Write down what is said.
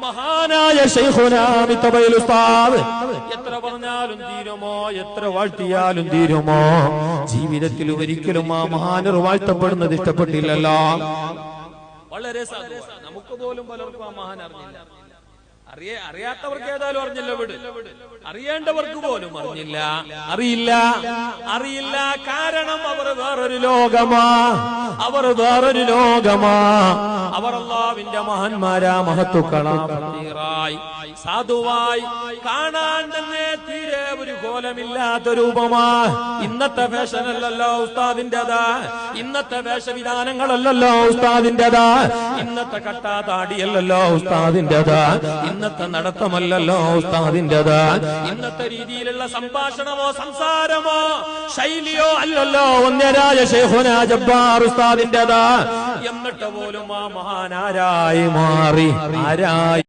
മഹാനായ ശൈഖുനാ മിത്തബൈൽ ഉസ്താദ് എത്ര പറഞ്ഞാലും തീരുമോ, എത്ര വാഴ്ത്തിയാലും തീരുമോ? ജീവിതത്തിൽ ഒരിക്കലും ആ മഹാനർ വാഴ്ത്തപ്പെടുന്നത് ഇഷ്ടപ്പെട്ടില്ലല്ലോ. വളരെ സാധുവാണ്. നമുക്ക് പോലും പലർക്കും ആ മഹാൻ അറിഞ്ഞില്ല. അറിയാത്തവർക്ക് ഏതായാലും അറിഞ്ഞില്ല, വിട്. അറിയേണ്ടവർക്ക് പോലും അറിയില്ല. കാരണം അവർ വേറൊരു ലോകമാ, അവർ അല്ലാഹുവിന്റെ മഹാന്മാരാ, മഹത്തുക്കളാ, സാധുവായി കാണാൻ തന്നെ തീരെ ഒരു കോലമില്ലാത്ത രൂപമാ. ഇന്നത്തെ ഫാഷനല്ലല്ലോ ഉസ്താദിന്റേതാ, ഇന്നത്തെ വേഷവിധാനങ്ങളല്ലല്ലോ ഉസ്താദിന്റേതാ, ഇന്നത്തെ കട്ടാ താടിയല്ലല്ലോ ഉസ്താദിന്റേതാ, ഇന്നത്തെ നടത്തമല്ലല്ലോ ഉസ്താദിന്റേതാ, ഇന്നത്തെ രീതിയിലുള്ള സംഭാഷണമോ സംസാരമോ ശൈലിയോ അല്ലല്ലോ ഒന്നരായ ശൈഖുനാ ജബ്ബാർ ഉസ്താദിന്റേതാ. എന്നിട്ട് പോലും ആ മഹാനാരായി മാറി. ആരായി?